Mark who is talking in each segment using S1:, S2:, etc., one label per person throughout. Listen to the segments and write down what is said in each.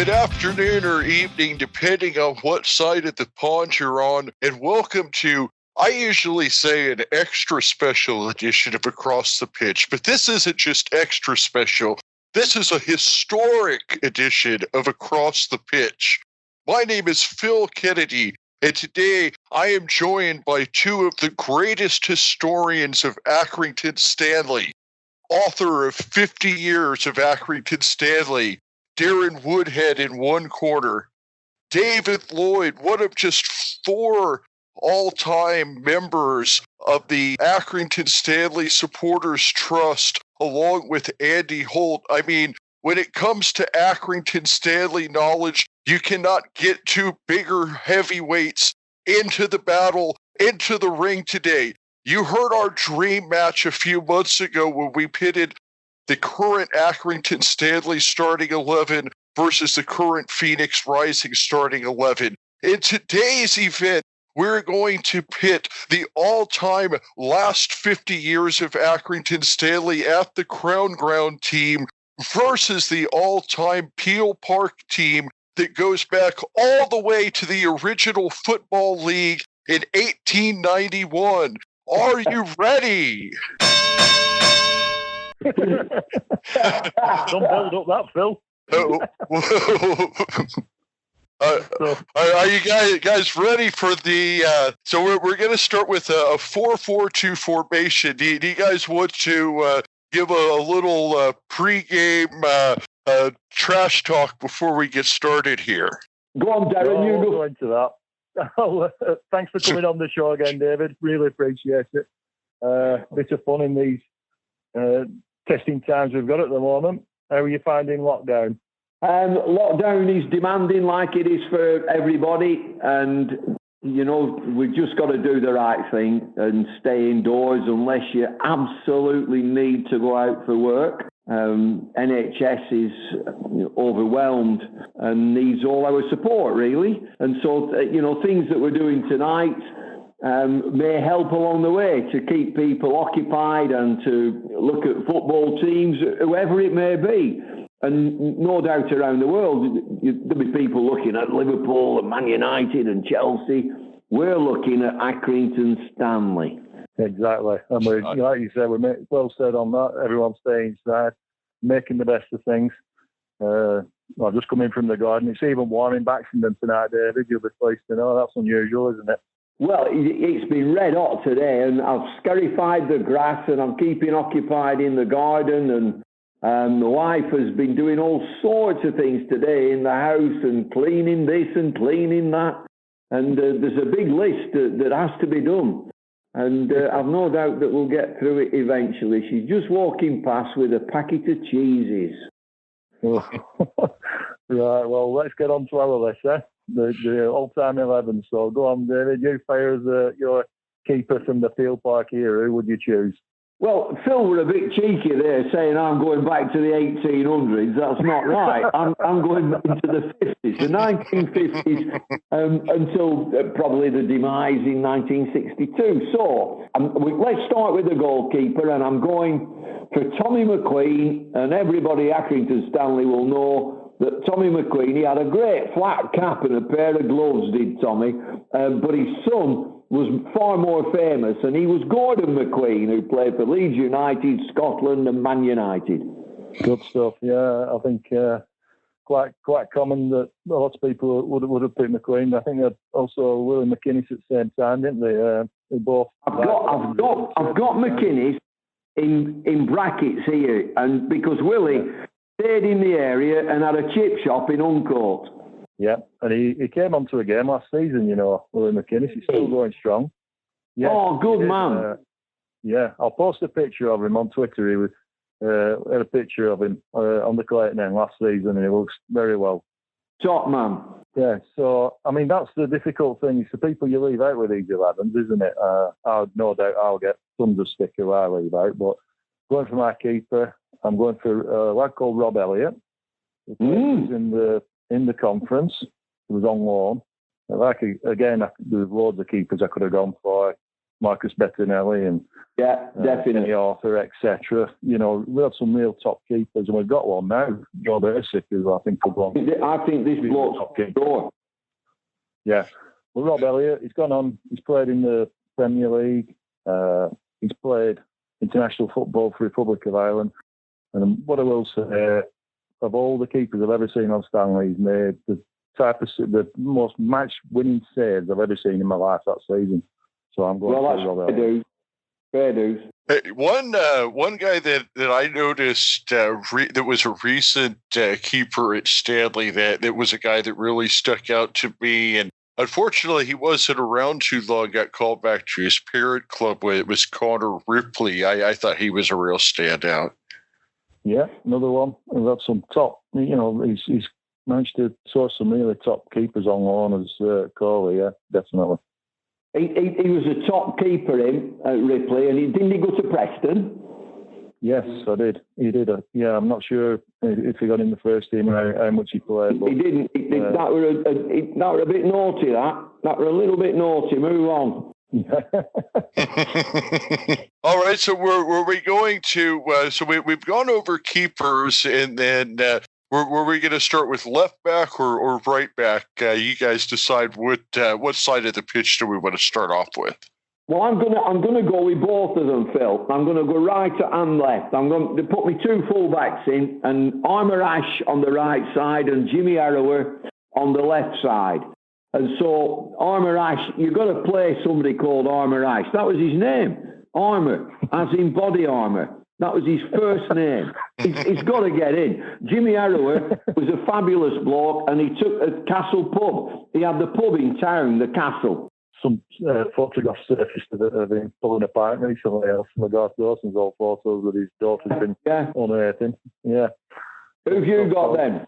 S1: Good afternoon or evening, depending on what side of the pond you're on, and welcome to, I usually say, an extra special edition of Across the Pitch, but this isn't just extra special. This is a historic edition of Across the Pitch. My name is Phil Kennedy, and today I am joined by two of the greatest historians of Accrington Stanley, author of 50 Years of Accrington Stanley, Darren Woodhead in one corner, David Lloyd, one of just 4 all-time members of the Accrington Stanley Supporters Trust, along with Andy Holt. I mean, when it comes to Accrington Stanley knowledge, you cannot get 2 bigger heavyweights into the battle, into the ring today. You heard our dream match a few months ago when we pitted the current Accrington Stanley starting 11 versus the current Phoenix Rising starting 11. In today's event, we're going to pit the all-time last 50 years of Accrington Stanley at the Crown Ground team versus the all-time Peel Park team that goes back all the way to the original Football League in 1891. Are you ready?
S2: Don't build up that, Phil.
S1: Are you guys ready for the? So we're going to start with a 4-4-2 formation. Do you guys want to give a little pregame trash talk before we get started here?
S3: Go on, Darren. You
S2: go into that. Thanks for coming on the show again, David. Really appreciate it. Bit of fun in these testing times we've got at the moment. How are you finding lockdown?
S3: Lockdown is demanding like it is for everybody, and you know we've just got to do the right thing and stay indoors unless you absolutely need to go out for work. NHS is overwhelmed and needs all our support really, and so things that we're doing tonight may help along the way to keep people occupied and to look at football teams, whoever it may be. And no doubt around the world, there'll be people looking at Liverpool and Man United and Chelsea. We're looking at Accrington Stanley.
S2: Exactly. And we, like you said, we're well said on that. Everyone's staying inside, making the best of things. I've just come in from the garden. It's even warm in Baxenden tonight, David. You'll be pleased to know. That's unusual, isn't it?
S3: Well, it's been red hot today, and I've scarified the grass, and I'm keeping occupied in the garden, and my wife has been doing all sorts of things today in the house and cleaning this and cleaning that. And there's a big list that has to be done. And I've no doubt that we'll get through it eventually. She's just walking past with a packet of cheeses.
S2: Right, well, let's get on to our list, eh? The all-time 11. So go on, David. You fire as your keeper from the Peel Park era. Who would you choose?
S3: Well, Phil were a bit cheeky there, saying I'm going back to the 1800s. That's not right. I'm going into the 50s, the 1950s, until probably the demise in 1962. So let's start with the goalkeeper, and I'm going for Tommy McQueen, and everybody Accrington Stanley will know that Tommy McQueen, he had a great flat cap and a pair of gloves, did Tommy, but his son was far more famous, and he was Gordon McQueen, who played for Leeds United, Scotland and Man United.
S2: Good stuff, yeah. I think quite common that lots of people would have picked McQueen. I think that also Willie McInnes at the same time, didn't they? They both.
S3: I've got McInnes in brackets here, and because Willie stayed in the area and had a chip shop in Uncourt.
S2: Yeah, and he came onto a game last season, Willie McInnes. He's still going strong.
S3: Yeah, oh, good man.
S2: Yeah, I'll post a picture of him on Twitter. He was had a picture of him on the Clayton end last season, and he looks very well.
S3: Top man.
S2: Yeah, so, I mean, that's the difficult thing. It's the people you leave out with these 11s, isn't it? No doubt I'll get tons of stick if I leave out, but going for my keeper, I'm going for a lad called Rob Elliott. He was in the conference. He was on loan. There's loads of keepers I could have gone for. Marcus Bettinelli and
S3: definitely
S2: Arthur, etc. We have some real top keepers, and we've got one now, Joe Bursick, who I think will go on.
S3: I think this bloke's top keeper.
S2: Yeah. Well, Rob Elliott, he's gone on. He's played in the Premier League. He's played international football for Republic of Ireland. And what I will say, of all the keepers I've ever seen on Stanley, he's made the most match-winning saves I've ever seen in my life that season. So I'm going to Rob Elliott.
S3: Fair dues.
S1: Hey, one guy that I noticed that was a recent keeper at Stanley that was a guy that really stuck out to me, and unfortunately he wasn't around too long, got called back to his parent club. It was Connor Ripley. I thought he was a real standout.
S2: Yeah, another one. We've got some top, he's managed to source some really top keepers on loan as Corley, yeah, definitely.
S3: He was a top keeper Ripley, and didn't he go to Preston?
S2: Yes, I did. He did. I'm not sure if he got in the first team or how much he played. But,
S3: he didn't. That were a bit naughty. That were a little bit naughty. Move on.
S1: All right, so were we going to? So we've gone over keepers, and then were we going to start with left back or right back? You guys decide what side of the pitch do we want to start off with.
S3: Well, I'm gonna go with both of them, Phil. I'm gonna go right and left. I'm going to put my two fullbacks in, and Armour Ash on the right side and Jimmy Arrower on the left side. And so Armour Ash, you've got to play somebody called Armour Ash. That was his name, Armour, as in body armour. That was his first name. He's got to get in. Jimmy Arrower was a fabulous bloke, and he took a Castle pub. He had the pub in town, the Castle.
S2: Some photographs surfaced that have been pulling apart recently. McGrath Dawson's old photos with his daughter's been unearthing. Yeah.
S3: Who've you got then?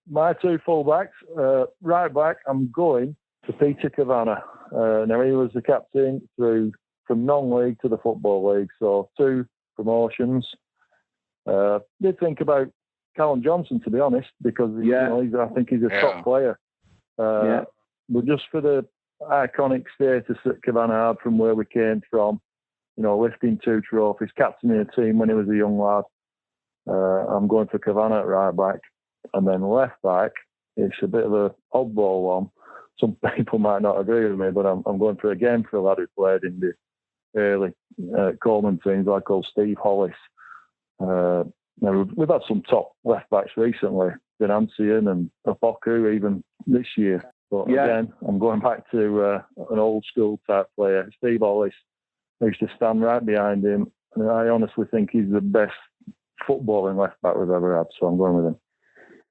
S2: My two fullbacks. Right back, I'm going to Peter Kavanagh. Now, he was the captain from non-league to the Football League, so 2 promotions. Did think about Callum Johnson, to be honest, because I think he's a top player. But just for the iconic status that Kavanagh had from where we came from, lifting 2 trophies, captaining a team when he was a young lad, I'm going for Kavanagh at right back. And then left back, it's a bit of an oddball one. Some people might not agree with me, but I'm going for a lad who played in the early Coleman teams, like old Steve Hollis. Now we've had some top left backs recently, Denancian and Opoku even this year. But again, I'm going back to an old school type player, Steve Hollis. I used to stand right behind him, and I honestly think he's the best footballing left back we've ever had. So I'm going with him.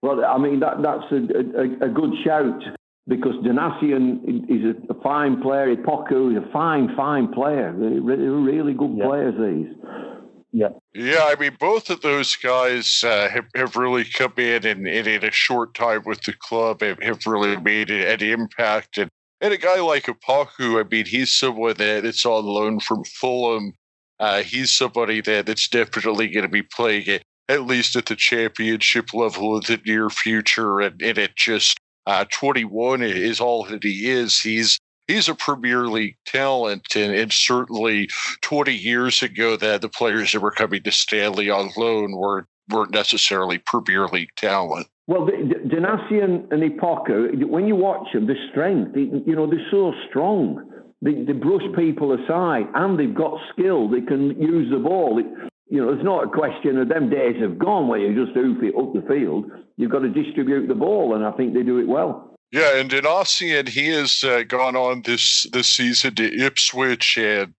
S3: Well, I mean that's a good shout, because Denancian is a fine player. Opoku is a fine player. They're really good players, these.
S2: Yeah.
S1: Yeah, I mean, both of those guys have really come in a short time with the club, have really made an impact. And a guy like Opoku, I mean, he's someone that's on loan from Fulham. He's somebody that's definitely going to be playing it, at least at the championship level in the near future. And at just 21 is all that he is. He's a Premier League talent, and certainly 20 years ago that the players that were coming to Stanley on loan weren't necessarily Premier League talent.
S3: Well, Denancian and Opoku, when you watch them, the strength, they're so strong. They brush people aside, and they've got skill. They can use the ball. It's not a question of them days have gone where you just hoof it up the field. You've got to distribute the ball, and I think they do it well.
S1: Yeah, and Accy, he has gone on this season to Ipswich, and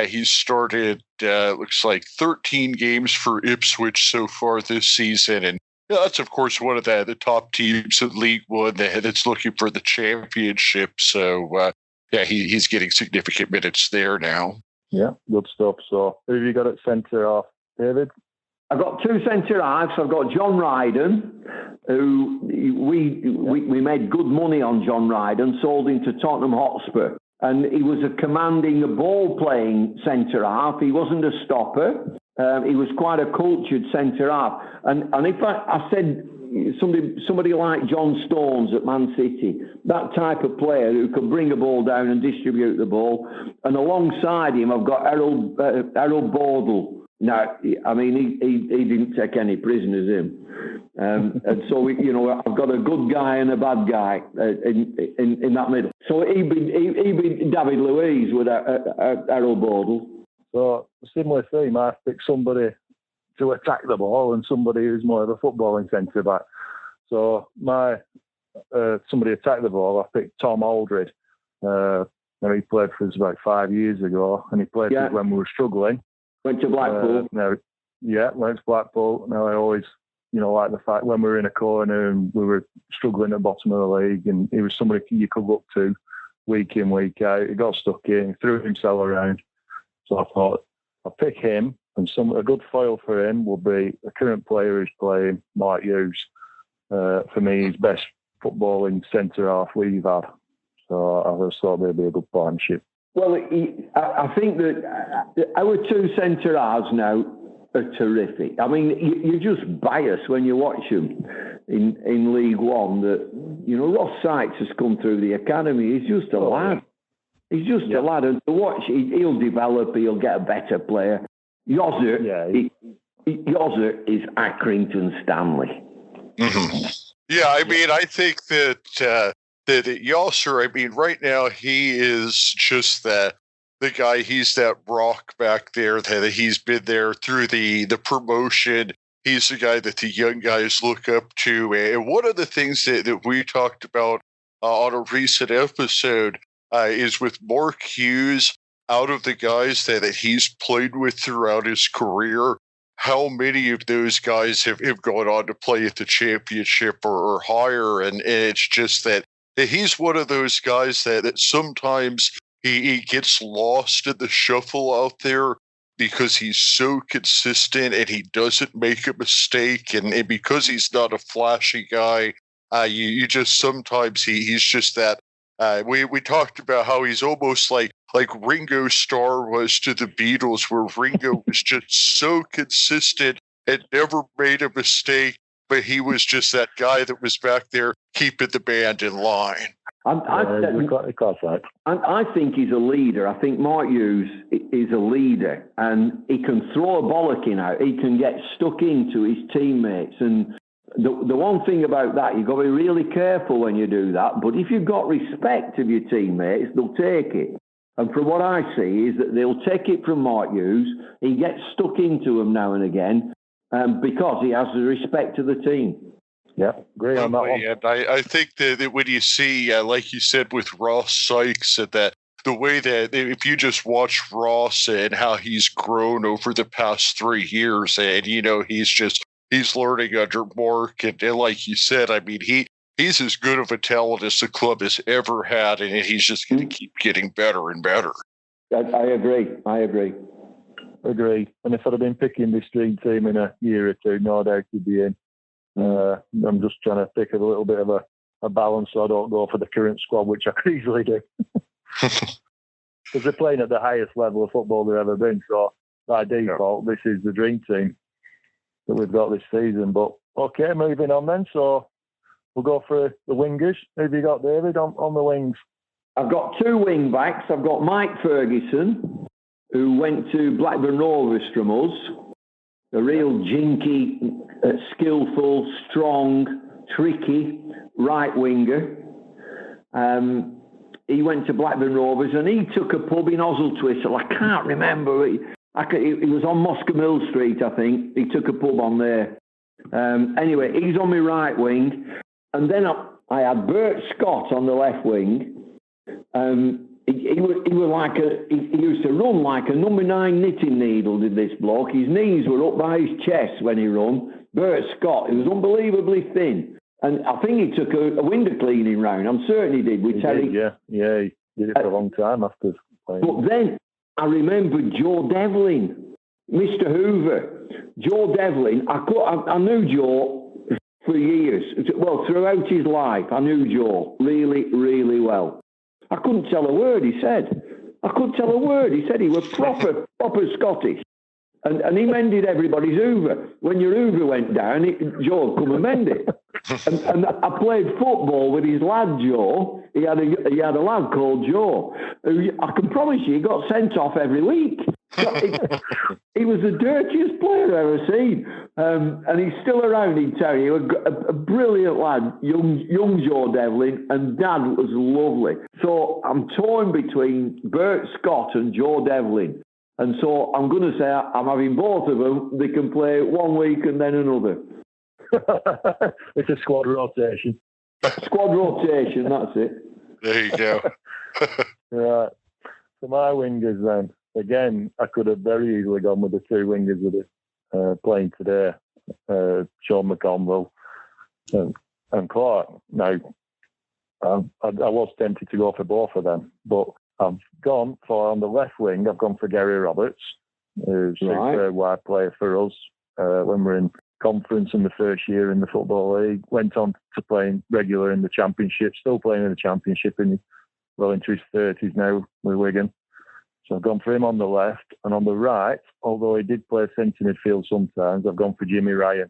S1: he's started, looks like 13 games for Ipswich so far this season. And that's, of course, one of the top teams in League One that's looking for the championship. So, he's getting significant minutes there now.
S2: Yeah, good stuff. So, who have you got at centre-half, David?
S3: I've got 2 centre-halves. I've got John Ryden, who we made good money on John Ryden, sold him to Tottenham Hotspur. And he was a commanding, ball-playing centre-half. He wasn't a stopper. He was quite a cultured centre-half. And if I said, somebody like John Stones at Man City, that type of player who can bring a ball down and distribute the ball. And alongside him, I've got Errol Bordle. Now, I mean, he didn't take any prisoners in. And so, I've got a good guy and a bad guy in that middle. So he'd be David Luiz with Errol Bordle. So,
S2: similar theme, I picked somebody to attack the ball and somebody who's more of a footballing centre back. So somebody attacked the ball, I picked Tom Aldred. He played for us about 5 years ago, and he played when we were struggling.
S3: Went to Blackpool.
S2: Went to Blackpool. Now I always, like the fact when we were in a corner and we were struggling at the bottom of the league, and he was somebody you could look to week in, week out. He got stuck in, threw himself around. So I thought I'll pick him. And a good foil for him will be a current player who's playing, Mark Hughes. For me, he's best footballing centre half we've had. So I just thought they'd be a good partnership.
S3: Well, I think that our two centre halves now are terrific. I mean, you're just biased when you watch them in League One. That Ross Sykes has come through the academy. He's just a lad. He's just a lad, and to watch, he'll develop. He'll get a better player. Yozzer is Accrington Stanley.
S1: Mm-hmm. Yeah, I mean, I think that Yosser, I mean, right now he is just the guy. He's that rock back there that he's been there through the promotion. He's the guy that the young guys look up to. And one of the things that we talked about on a recent episode is with Mark Hughes. Out of the guys that he's played with throughout his career, how many of those guys have gone on to play at the championship or higher? And it's just that he's one of those guys that sometimes he gets lost in the shuffle out there because he's so consistent and he doesn't make a mistake. And because he's not a flashy guy, you just sometimes he's just that. We talked about how he's almost like Ringo Starr was to the Beatles, where Ringo was just so consistent and never made a mistake, but he was just that guy that was back there keeping the band in line.
S3: I think he's a leader. I think Mark Hughes is a leader, and he can throw a bollocking out. He can get stuck into his teammates, and the one thing about that, you've got to be really careful when you do that. But if you've got respect of your teammates, they'll take it. And from what I see is that they'll take it from Mark Hughes. He gets stuck into them now and again because he has the respect of the team.
S2: Yeah, agree on that one.
S1: And I think that when you see, like you said, with Ross Sykes, that the way that if you just watch Ross and how he's grown over the past 3 years, and he's learning under Mark, and like you said, I mean he's as good of a talent as the club has ever had, and he's just going to keep getting better and better.
S3: I agree.
S2: Agree. And if I'd have been picking this dream team in a year or two, no doubt he'd be in. I'm just trying to pick a little bit of a balance so I don't go for the current squad, which I could easily do. Because they're playing at the highest level of football they've ever been. So by default, this is the dream team that we've got this season. But okay, moving on then. So we'll go for the wingers. Who have you got, David, on the wings?
S3: I've got two wing backs. I've got Mike Ferguson, who went to Blackburn Rovers from us. A real jinky, skillful, strong, tricky right winger. He went to Blackburn Rovers and he took a pub in Oswaldtwistle. I can't remember. It was on Moscow Mill Street, I think. He took a pub on there. Anyway, he's on my right wing. And then I had Bert Scott on the left wing. He was like he used to run like a number 9 knitting needle, did this bloke. His knees were up by his chest when he run. Bert Scott, he was unbelievably thin. And I think he took a window cleaning round. I'm certain he did. With Terry.
S2: Yeah, he did it for a long time after playing.
S3: But then I remember Joe Devlin, Mr. Hoover. Joe Devlin, I knew Joe for years. Well, throughout his life, I knew Joe really, really well. I couldn't tell a word he said. He said he was proper Scottish. And he mended everybody's Hoover. When your Hoover went down, Joe would come and mend it. And I played football with his lad, Joe. He had a lad called Joe, who I can promise you he got sent off every week. He was the dirtiest player I've ever seen. And he's still around in Terry. He was a brilliant lad, young Joe Devlin, and Dad was lovely. So I'm torn between Bert Scott and Joe Devlin. And so I'm going to say I'm having both of them. They can play 1 week and then another.
S2: It's a squad rotation.
S3: Squad rotation, that's it.
S1: There you go.
S2: Right. For my wingers then, again, I could have very easily gone with the two wingers that are playing today, Sean McConville and Clark. Now, I was tempted to go for both of them, but I've gone for, on the left wing, I've gone for Gary Roberts, who's a wide player for us when we're in conference in the first year in the Football League. Went on to playing regular in the Championship, still playing in the Championship well into his 30s now with Wigan. So I've gone for him on the left. And on the right, although he did play centre midfield sometimes, I've gone for Jimmy Ryan.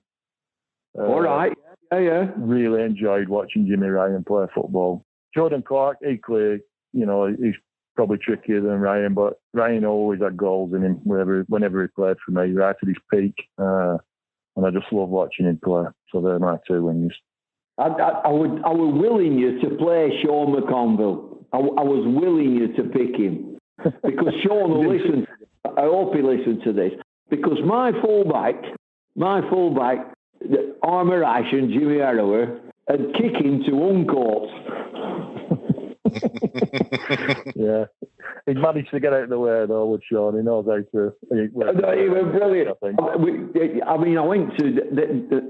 S3: All right. Yeah.
S2: Really enjoyed watching Jimmy Ryan play football. Jordan Clark, equally, he's probably trickier than Ryan, but Ryan always had goals in him whenever he played for me, right at his peak. And I just love watching him play. So they're my two wingers.
S3: I was willing you to play Sean McConville. I was willing you to pick him. Because Sean will listen. I hope he listens to this. Because my fullback, Armour Ash and Jimmy Arrower, had kicked him to Uncourt.
S2: Yeah. He managed to get out of the way, though, with Sean. He knows how to...
S3: He was brilliant. I went to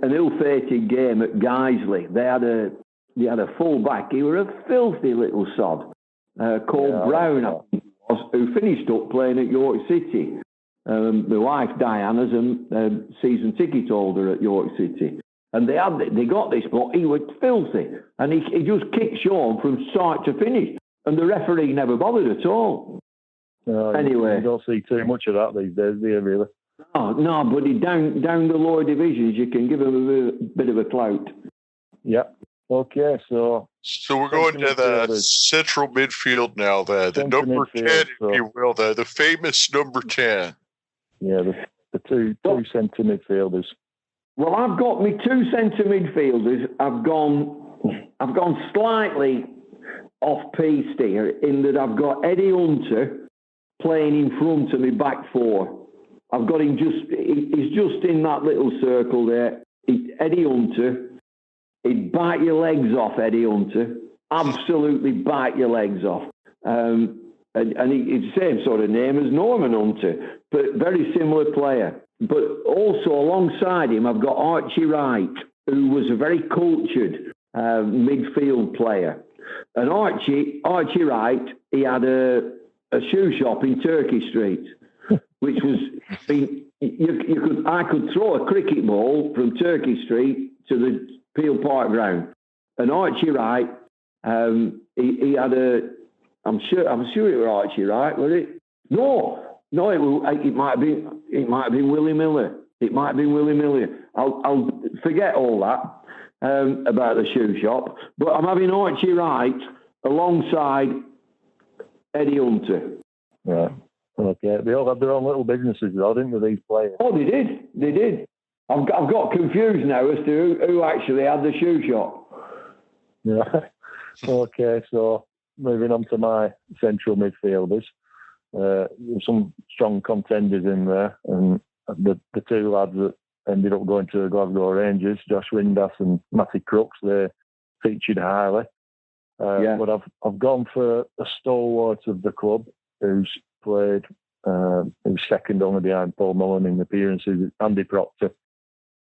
S3: an ill-fated game at Guiseley. They had a full-back. He was a filthy little sod called Brown, I think he was, who finished up playing at York City. My wife, Diana's a season ticket holder at York City. And they got this, but he was filthy. And he just kicked Sean from start to finish. And the referee never bothered at all. Anyway.
S2: You don't see too much of that these days, do you, really?
S3: No, but down the lower divisions, you can give him a bit of a clout.
S2: Yep. Okay, so
S1: we're going to the central midfield now, there. The number 10, if you will, the famous number 10.
S2: Yeah, the two centre midfielders.
S3: Well, I've got my two centre midfielders. I've gone slightly off piste here in that I've got Eddie Hunter playing in front of me back four. I've got him he's just in that little circle there. Eddie Hunter, he'd bite your legs off, Eddie Hunter. Absolutely bite your legs off. And he's the same sort of name as Norman Hunter, but very similar player. But also alongside him, I've got Archie Wright, who was a very cultured midfield player. And Archie Wright, he had a shoe shop in Turkey Street, which was I could throw a cricket ball from Turkey Street to the Peel Park ground. And Archie Wright, he had I'm sure it was Archie Wright, was it? No, it might have been Willie Miller. It might have been Willie Miller. I'll forget all that about the shoe shop. But I'm having Archie Wright alongside Eddie Hunter.
S2: Right. Okay. They all had their own little businesses, though, didn't they, these players?
S3: Oh, they did. I've got confused now as to who actually had the shoe shop.
S2: Yeah. Okay, so moving on to my central midfielders. Some strong contenders in there, and the two lads that ended up going to the Glasgow Rangers, Josh Windass and Matty Crooks, they featured highly. But I've gone for a stalwart of the club who's played, who's second only behind Paul Mullen in appearances, Andy Proctor.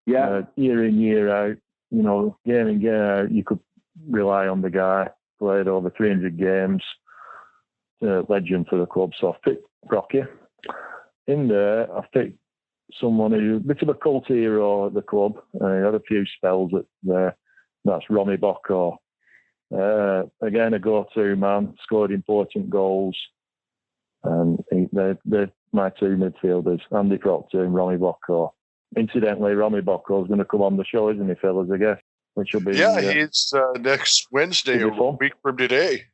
S3: Yeah.
S2: Year in, year out, game in, game out, you could rely on the guy. Played over 300 games. Legend for the club, so I've picked Brocky. In there, I've picked someone who's a bit of a cult hero at the club. He had a few spells at there. That's Ronnie Bocco. Again, a go-to man, scored important goals. And they're my two midfielders, Andy Proctor and Ronnie Bocco. Incidentally, Ronnie Bocco is going to come on the show, isn't he, fellas, I guess? which will be
S1: he's next Wednesday, a week from today.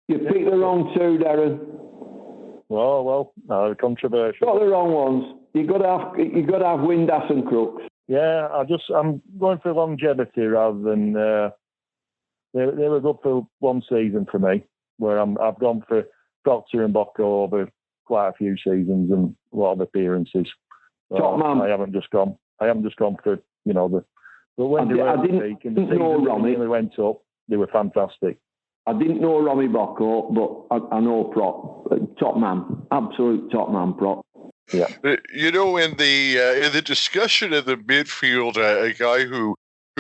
S3: You picked the wrong two, Darren.
S2: Well, controversial.
S3: Got the wrong ones. You got to have Windass and Crooks.
S2: Yeah, I'm going for longevity rather than they were good for one season for me, where I've gone for Proctor and Bocco over quite a few seasons and a lot of appearances.
S3: Top man.
S2: I haven't just gone for the. But when they were peak and the season really went up, they were fantastic.
S3: I didn't know Romy Bocco, but I know Prop. Top man, absolute top man, Prop.
S2: Yeah.
S1: In the discussion of the midfield, a guy who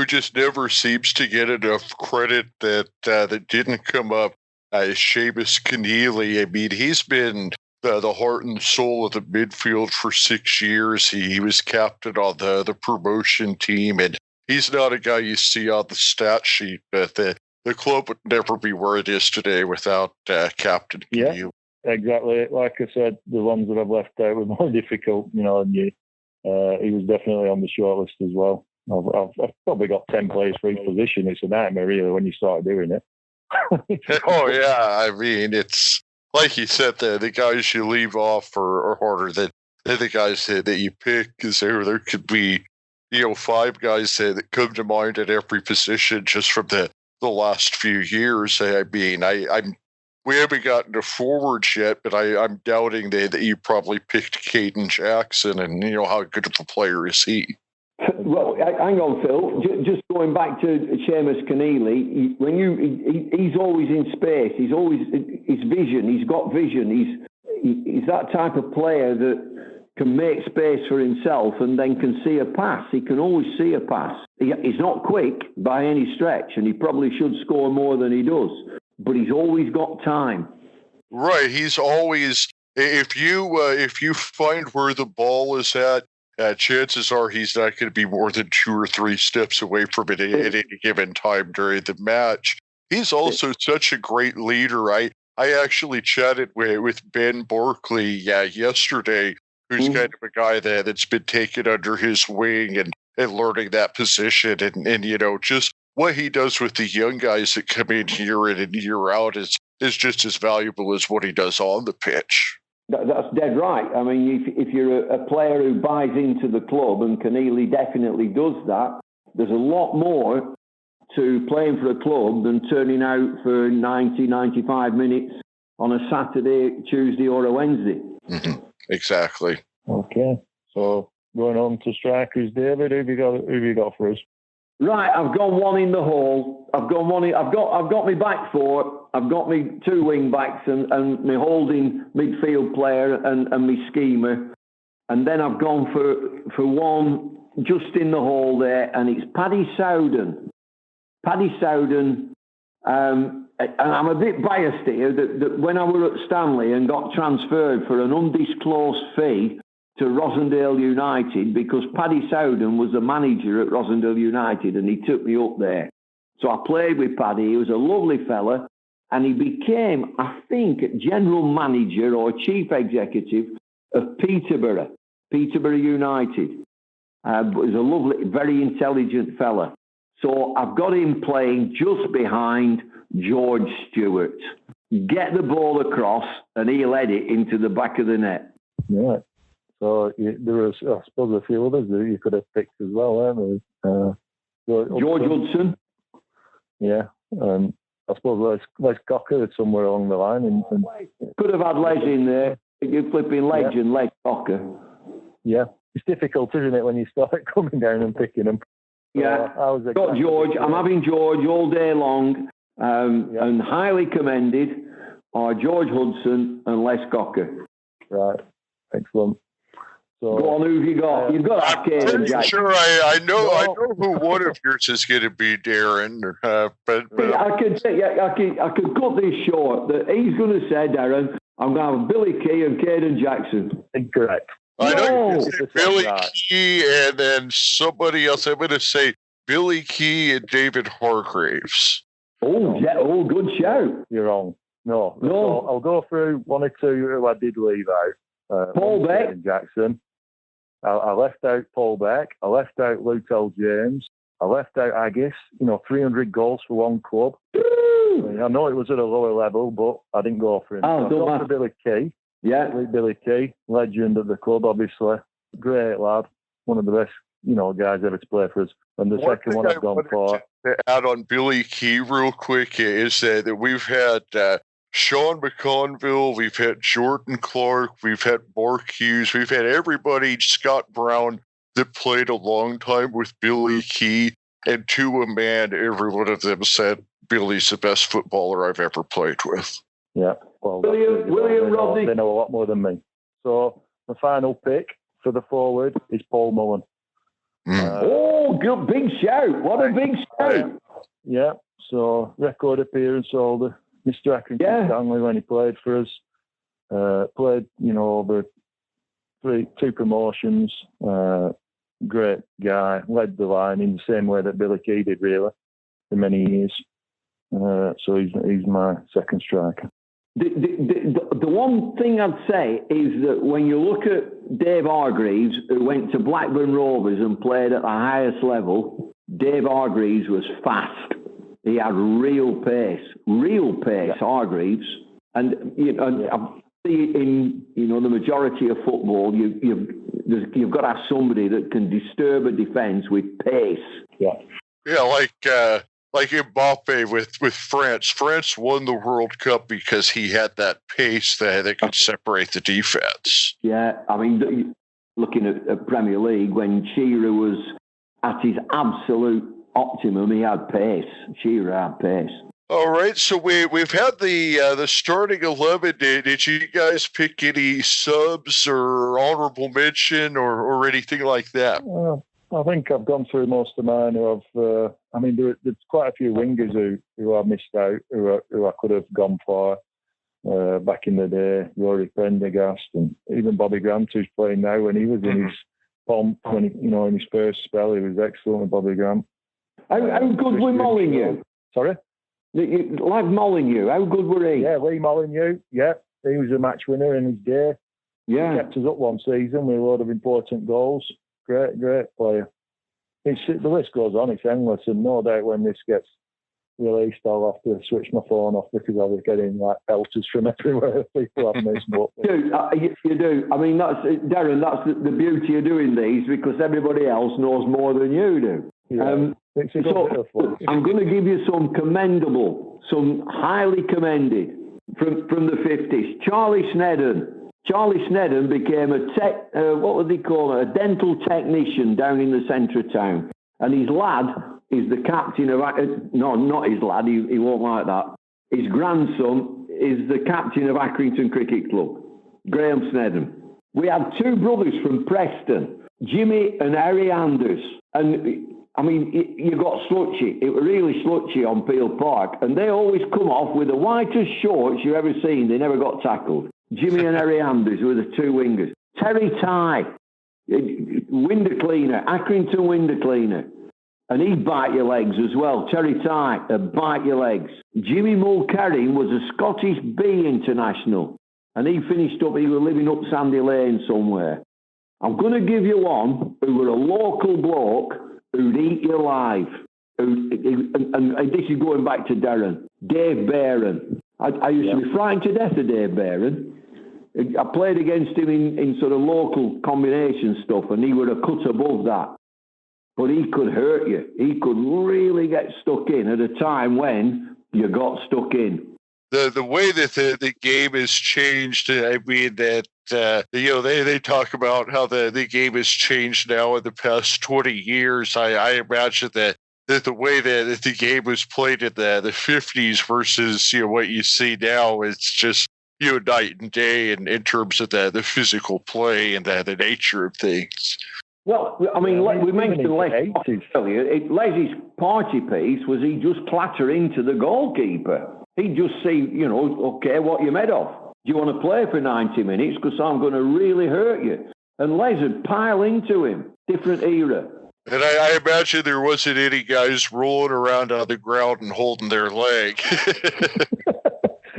S1: just never seems to get enough credit that didn't come up is Seamus Keneally. I mean, he's been the heart and soul of the midfield for 6 years. He was captain on the promotion team, and he's not a guy you see on the stat sheet, but the club would never be where it is today without Captain Keneally.
S2: Yeah, exactly. Like I said, the ones that I've left out were more difficult, and he was definitely on the short list as well. I've probably got 10 players for each position. It's a nightmare, really, when you start doing it.
S1: Oh, yeah. I mean, it's like you said, the guys you leave off are harder than the guys that you pick, because there could be, 5 guys that come to mind at every position just from the last few years. I mean, we haven't gotten to forwards yet, but I'm doubting that you probably picked Caden Jackson, and how good of a player is he?
S3: Well, hang on, Phil. Just going back to Seamus Keneally, he's always in space. He's always his vision. He's got vision. He's that type of player that can make space for himself and then can see a pass. He can always see a pass. He's not quick by any stretch, and he probably should score more than he does. But he's always got time.
S1: Right. He's always, if you find where the ball is at, chances are he's not going to be more than 2 or 3 steps away from it at any given time during the match. He's also such a great leader. I actually chatted with Ben Barkley yesterday, who's kind of a guy that's been taken under his wing and learning that position. And just what he does with the young guys that come in year in and year out is just as valuable as what he does on the pitch.
S3: That's dead right. I mean, if you're a player who buys into the club, and Keneally definitely does that, there's a lot more to playing for a club than turning out for 90, 95 minutes on a Saturday, Tuesday or a Wednesday.
S1: Mm-hmm. Exactly.
S2: Okay. So going on to strikers, David, who have you got for us?
S3: Right, I've gone one in the hole. I've got my back four. I've got my 2 wing backs and my holding midfield player and my schemer. And then I've gone for one just in the hole there, and it's Paddy Sowden. Paddy Sowden, and I'm a bit biased here that when I were at Stanley and got transferred for an undisclosed fee to Rosendale United, because Paddy Sowden was the manager at Rosendale United and he took me up there. So I played with Paddy. He was a lovely fella, and he became, I think, general manager or chief executive of Peterborough United. But he's a lovely, very intelligent fella. So I've got him playing just behind George Stewart. Get the ball across and he'll head it into the back of the net.
S2: Yeah. So there was, I suppose, a few others that you could have picked as well, weren't there?
S3: George Hudson.
S2: Yeah. I suppose Les Cocker somewhere along the line.
S3: Could have had Les in there. You're flipping legend, Les Cocker.
S2: Yeah. It's difficult, isn't it, when you start coming down and picking them?
S3: Yeah. Got George. I'm having George all day long, and highly commended are George Hudson and Les Cocker.
S2: Right. Excellent. So,
S3: go on, who have you got? You've got
S1: I'm pretty sure I know who one of yours is going to be, Darren. But
S3: I could cut this short. That he's going to say, Darren, I'm going to have Billy Key and Caden Jackson.
S2: Incorrect.
S1: I know you said Billy Key and then somebody else. I'm going to say Billy Key and David Hargraves.
S3: Oh, yeah, good shout.
S2: You're wrong. No. I'll go through 1 or 2 who I did leave out.
S3: Paul Beck.
S2: Jackson. I left out Paul Beck. I left out Lutel James. I left out, I guess, 300 goals for one club. I know it was at a lower level, but I didn't go for him.
S3: Oh,
S2: so I got for Billy Key.
S3: Yeah.
S2: Billy Key, legend of the club, obviously. Great lad. One of the best, guys ever to play for us. And the second one I've gone for.
S1: To add on Billy Key real quick is that we've had Sean McConville, we've had Jordan Clark, we've had Mark Hughes, we've had everybody, Scott Brown, that played a long time with Billy Key. And to a man, every one of them said Billy's the best footballer I've ever played with.
S2: Yeah. Well,
S3: William Rodney.
S2: They know a lot more than me. So the final pick for the forward is Paul Mullen.
S3: Good, big shout. What a big shout.
S2: Yeah. So record appearance holder, Mr. Accrington Stanley when he played for us. Played, over two promotions. Great guy. Led the line in the same way that Billy Key did, really, for many years. So he's my second striker.
S3: The one thing I'd say is that when you look at Dave Hargreaves, who went to Blackburn Rovers and played at the highest level, Dave Hargreaves was fast. He had real pace, Hargreaves. And I see in the majority of football, you've got to have somebody that can disturb a defence with pace.
S1: Yeah, like Mbappe with France. France won the World Cup because he had that pace that could separate the defense.
S3: Yeah, I mean, looking at Premier League, when Shearer was at his absolute optimum, he had pace. Shearer had pace.
S1: All right, so we've had the starting 11. Did you guys pick any subs or honorable mention or anything like that?
S2: I think I've gone through most of mine. There's quite a few wingers who I missed out, who I could have gone for back in the day. Rory Prendergast and even Bobby Grant, who's playing now. When he was in his pomp, in his first spell, he was excellent with Bobby Grant.
S3: How good were Molyneux?
S2: Sorry?
S3: Like Molyneux, how good were he?
S2: Yeah, Lee Molyneux. Yeah, he was a match winner in his day. Yeah, he kept us up one season with a lot of important goals. Great player. The list goes on. It's endless, and no doubt when this gets released, I'll have to switch my phone off because I was getting pelters from everywhere. People have missed.
S3: You do. I mean, Darren. That's the beauty of doing these because everybody else knows more than you do.
S2: Yeah.
S3: I'm going to give you some commendable, some highly commended from the 50s. Charlie Snedden. Charlie Snedden became a dental technician down in the centre of town. And his lad is the captain of... No, not his lad, he won't like that. His grandson is the captain of Accrington Cricket Club, Graham Snedden. We had two brothers from Preston, Jimmy and Harry Anders. And, I mean, you got slutchy. It was really slutchy on Peel Park. And they always come off with the whitest shorts you've ever seen. They never got tackled. Jimmy and Harry Anders were the two wingers. Terry Tye, window cleaner, Accrington window cleaner. And he'd bite your legs as well. Terry Tye, bite your legs. Jimmy Mulcairn was a Scottish B international. And he finished up, he was living up Sandy Lane somewhere. I'm going to give you one who were a local bloke who'd eat you alive. And this is going back to Darren. Dave Barron. I used to be frightened to death of Dave Barron. I played against him in sort of local combination stuff, and he would have cut above that. But he could hurt you. He could really get stuck in at a time when you got stuck in.
S1: The way that the game has changed, I mean, that, they talk about how the game has changed now in the past 20 years. I imagine that the way that the game was played in the 50s versus, what you see now, it's just, night and day in terms of the physical play and the nature of things.
S3: Well, I mean, we mentioned Les earlier. Les's party piece was he'd just clatter into the goalkeeper. He'd just say, okay, what you made of? Do you want to play for 90 minutes? Because I'm going to really hurt you. And Les would pile into him. Different era.
S1: And I imagine there wasn't any guys rolling around on the ground and holding their leg.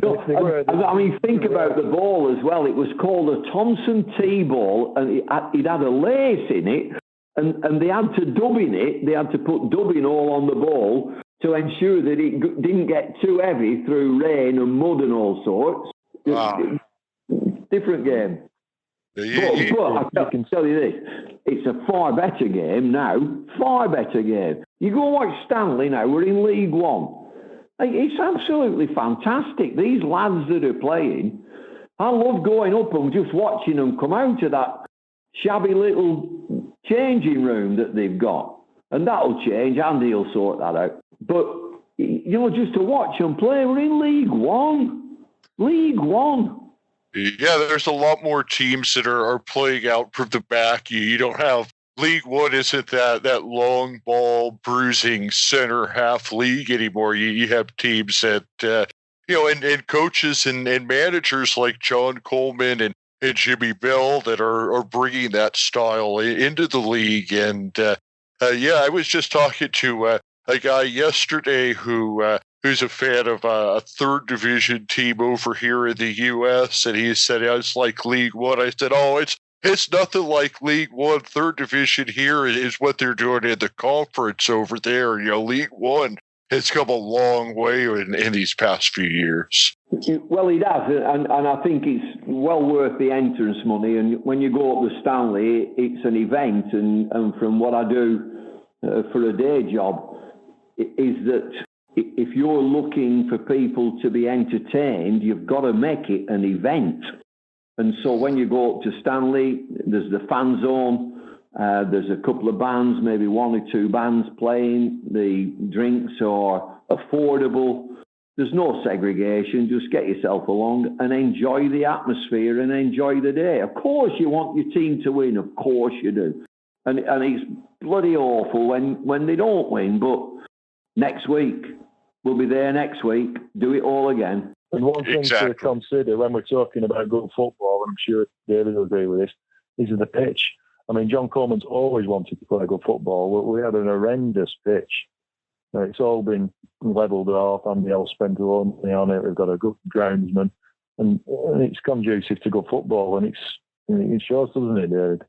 S3: I mean, think about the ball as well. It was called a Thompson T ball, and it had a lace in it. and they had to dubbing it. They had to put dubbing all on the ball to ensure that it didn't get too heavy through rain and mud and all sorts.
S1: Wow.
S3: Different game. But I can tell you this, it's a far better game now. Far better game. You go watch Stanley now, we're in League One. It's absolutely fantastic. These lads that are playing, I love going up and just watching them come out of that shabby little changing room that they've got. And that'll change, Andy will sort that out. But, just to watch them play, we're in League One. League One.
S1: Yeah, there's a lot more teams that are playing out from the back. You don't have League One isn't that long ball bruising center half league anymore. You have teams that and coaches and managers like John Coleman and Jimmy Bell that are bringing that style into the league. And I was just talking to a guy yesterday who's a fan of a third division team over here in the U.S. and he said it's like League One. I said, it's nothing like League One. Third division here is what they're doing in the conference over there. League One has come a long way in these past few years.
S3: Well, it has, and I think it's well worth the entrance money. And when you go up the Stanley, it's an event. And from what I do for a day job, is that if you're looking for people to be entertained, you've got to make it an event. And so when you go up to Stanley, there's the fan zone, there's a couple of bands, maybe one or two bands playing, the drinks are affordable, there's no segregation, just get yourself along and enjoy the atmosphere and enjoy the day. Of course you want your team to win, of course you do. And it's bloody awful when they don't win, but next week, we'll be there next week, do it all again.
S2: And one thing to consider when we're talking about good football, and I'm sure David will agree with this, is the pitch. I mean, John Coleman's always wanted to play good football. We had an horrendous pitch. It's all been levelled off. Andy L spent a lot of money on it. We've got a good groundsman. And it's conducive to good football. And it shows, doesn't it, David?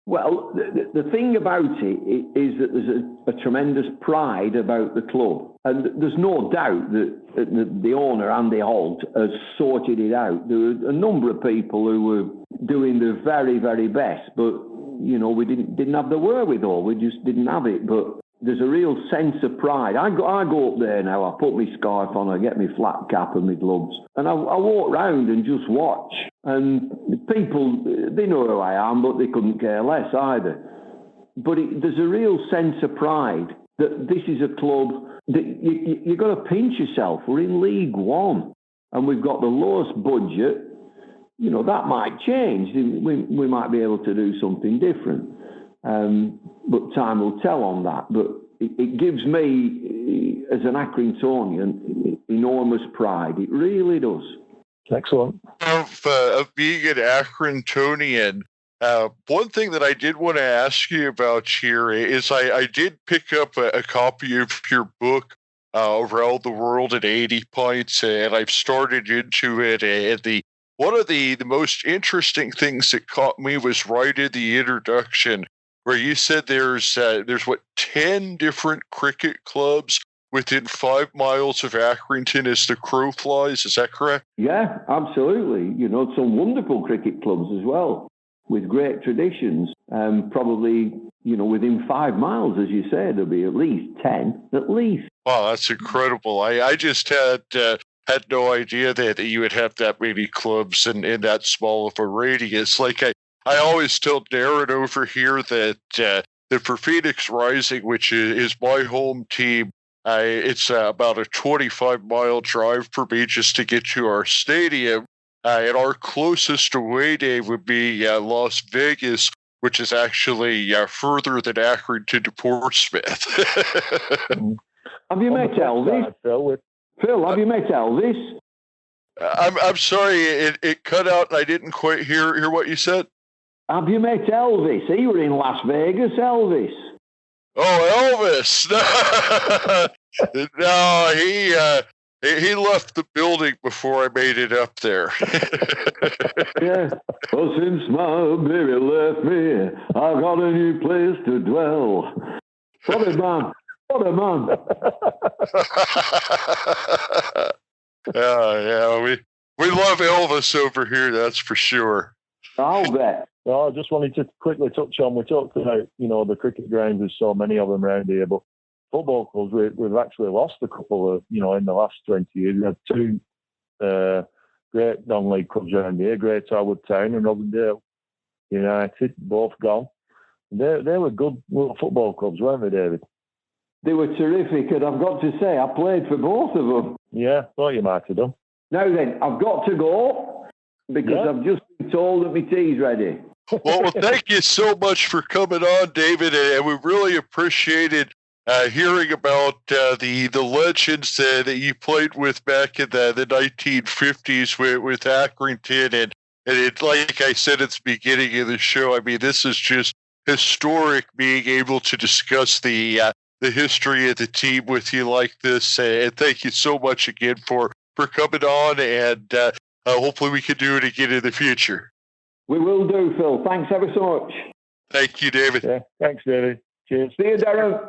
S3: Well, the thing about it is that there's a tremendous pride about the club. And there's no doubt that the owner, Andy Holt, has sorted it out. There were a number of people who were doing their very, very best, but, we didn't have the wherewithal. We just didn't have it. But there's a real sense of pride. I go up there now, I put my scarf on, I get my flat cap and my gloves, and I walk round and just watch. And people, they know who I am, but they couldn't care less either. But there's a real sense of pride that this is a club that you've got to pinch yourself. We're in League One, and we've got the lowest budget. That might change. We might be able to do something different. But time will tell on that. But it gives me, as an Accringtonian, enormous pride. It really does.
S2: Excellent.
S1: Of being an Accringtonian, one thing that I did want to ask you about here is I did pick up a copy of your book, Around the World at 80 Pints, and I've started into it. And one of the most interesting things that caught me was right in the introduction, where you said there's 10 different cricket clubs within 5 miles of Accrington as the crow flies. Is that correct?
S3: Yeah, absolutely. Some wonderful cricket clubs as well, with great traditions. Probably, within 5 miles, as you said, there'll be at least 10, at least.
S1: Wow, that's incredible. I just had no idea that you would have that many clubs in that small of a radius. Like I always tell Darren over here that for Phoenix Rising, which is my home team, it's about a 25-mile drive for me just to get to our stadium. And our closest away day would be Las Vegas, which is actually further than Accrington to Portsmouth.
S3: Have you met Elvis? Phil, have you met Elvis?
S1: I'm sorry, it cut out and I didn't quite hear what you said.
S3: Have you met Elvis? He were in Las Vegas, Elvis.
S1: Oh, Elvis! No, He left the building before I made it up there.
S3: Yeah. Well, since my baby left me, I got a new place to dwell. What a man. What a man.
S1: Yeah, we love Elvis over here, that's for sure.
S3: I'll bet.
S2: Well, I just wanted to quickly touch on, we talked about, the cricket grounds, there's so many of them around here, but football clubs, we've actually lost a couple of, in the last 20 years. We had two great non-league clubs around here, Great Harwood Town and Robindale United, both gone. They were good little football clubs, weren't they, David?
S3: They were terrific, and I've got to say, I played for both of them.
S2: Yeah, thought you might have done.
S3: Now then, I've got to go because I've just been told that my tea's ready.
S1: Well, thank you so much for coming on, David, and we really appreciated hearing about the legends that you played with back in the 1950s with Accrington, and it, like I said at the beginning of the show, I mean, this is just historic being able to discuss the history of the team with you like this, and thank you so much again for coming on, and hopefully we can do it again in the future.
S3: We will do, Phil. Thanks ever so much.
S1: Thank you, David.
S2: Yeah, thanks, David. Cheers.
S3: See you, Darren.